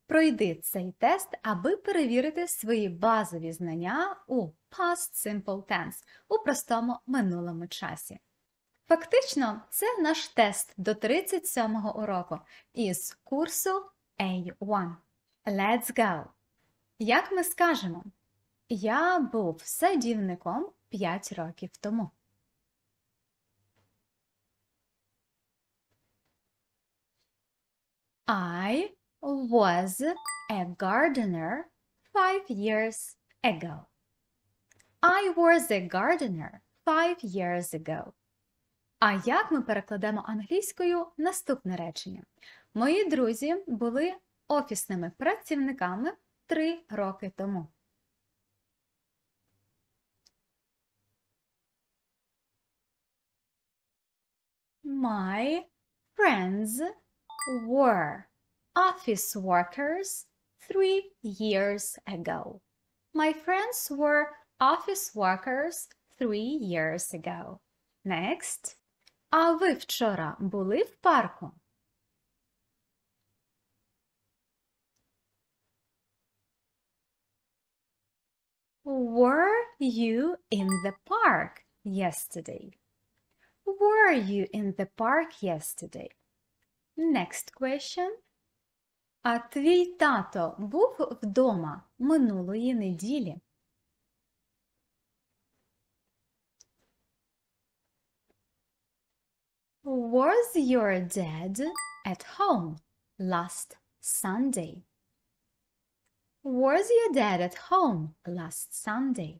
Пройди цей тест, аби перевірити свої базові знання у past simple tense, у простому минулому часі. Фактично, це наш тест до 37-го уроку із курсу A1. Let's go! Як ми скажемо? Я був садівником 5 років тому. I was a gardener 5 years ago. I was a gardener 5 years ago. А як ми перекладемо англійською наступне речення? Мої друзі були офісними працівниками 3 роки тому. My friends were office workers 3 years ago. My friends were office workers 3 years ago. Next. А ви вчора були в парку? Were you in the park yesterday? Were you in the park yesterday? Next question. А твій тато був вдома минулої неділі? Was your dad at home last Sunday? Was your dad at home last Sunday?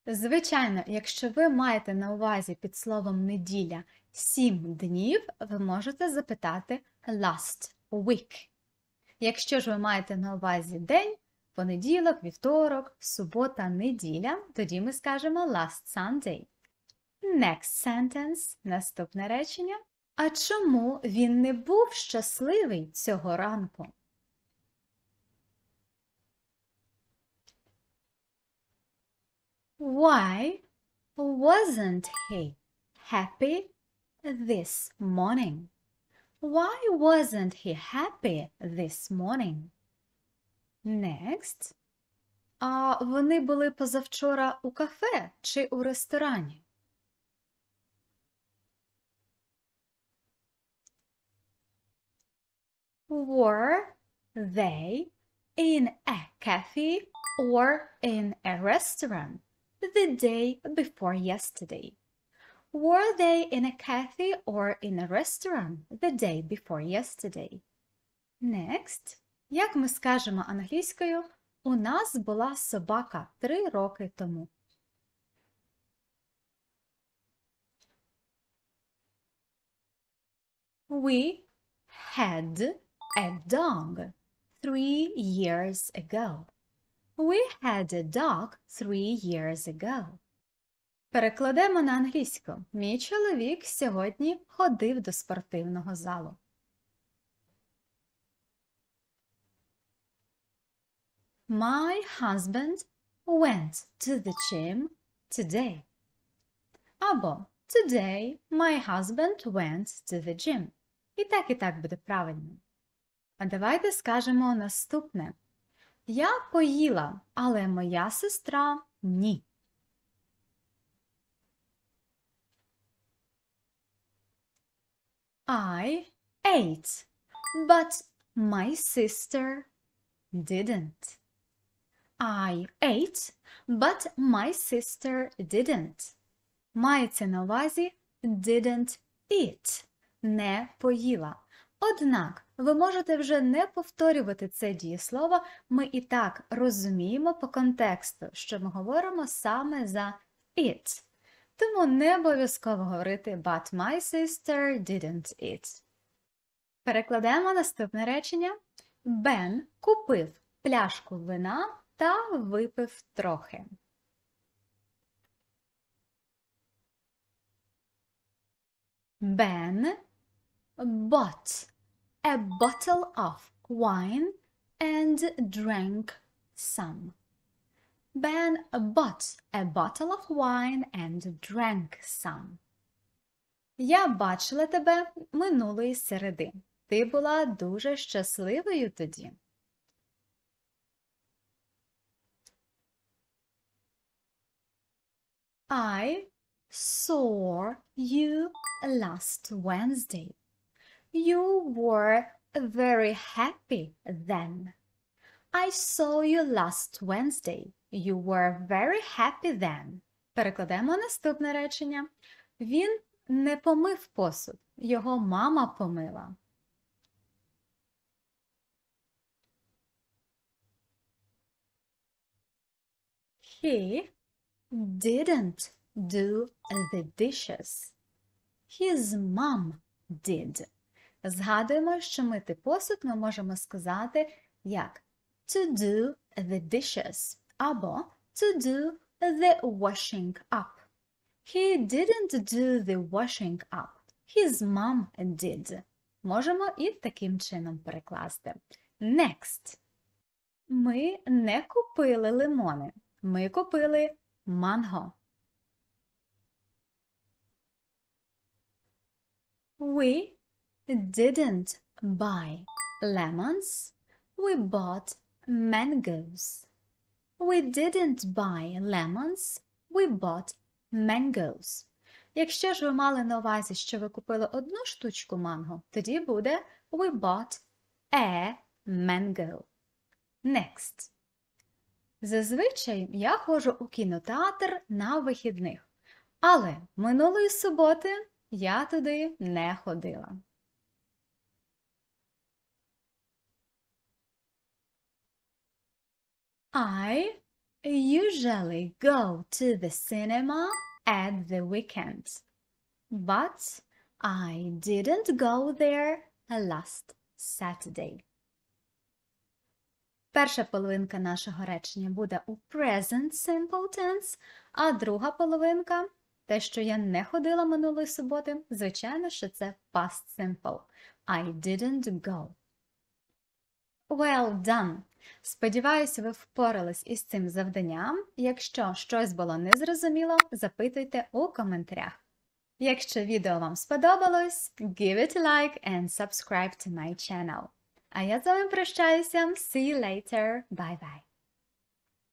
Звичайно, якщо ви маєте на увазі під словом неділя 7 днів, ви можете запитати last week. Якщо ж ви маєте на увазі день, понеділок, вівторок, субота, неділя, тоді ми скажемо last Sunday. Next sentence, наступне речення. А чому він не був щасливий цього ранку? Why wasn't he happy this morning? Why wasn't he happy this morning? Next. А вони були позавчора у кафе чи у ресторані? Were they in a cafe or in a restaurant the day before yesterday? Were they in a cafe or in a restaurant the day before yesterday? Next. Як ми скажемо англійською, у нас була собака 3 роки тому. We had a dog 3 years ago. We had a dog 3 years ago. Перекладемо на англійську. Мій чоловік сьогодні ходив до спортивного залу. My husband went to the gym today. Або Today my husband went to the gym. І так буде правильно. А давайте скажемо наступне. Я поїла, але моя сестра – ні. I ate, but my sister didn't. I ate, but my sister didn't. Мається на увазі didn't eat. Не поїла. Однак, ви можете вже не повторювати це дієслово, ми і так розуміємо по контексту, що ми говоримо саме за it. Тому не обов'язково говорити but my sister didn't eat. Перекладемо наступне речення. Бен купив пляшку вина та випив трохи. Ben bought a bottle of wine and drank some. Ben bought a bottle of wine and drank some. Я бачила тебе минулої середи. Ти була дуже щасливою тоді. I saw you last Wednesday. You were very happy then. I saw you last Wednesday. You were very happy then. Перекладемо наступне речення. Він не помив посуд. Його мама помила. He didn't do the dishes. His mom did. Згадуємо, що мити посуд ми можемо сказати як to do the dishes або to do the washing up. He didn't do the washing up. His mom did. Можемо і таким чином перекласти. Next. Ми не купили лимони. Ми купили манго. We didn't buy lemons. We bought mangoes. We didn't buy lemons. We bought mangoes. Якщо ж ви мали на увазі, що ви купили одну штучку манго, тоді буде we bought a mango. Next. Зазвичай я ходжу у кінотеатр на вихідних, але минулої суботи я туди не ходила. I usually go to the cinema at the weekend, but I didn't go there last Saturday. Перша половинка нашого речення буде у present simple tense, а друга половинка, те, що я не ходила минулої суботи, звичайно, що це past simple. I didn't go. Well done! Сподіваюся, ви впорались із цим завданням. Якщо щось було незрозуміло, запитуйте у коментарях. Якщо відео вам сподобалось, give it a like and subscribe to my channel. А я з вами прощаюся. See you later. Bye-bye.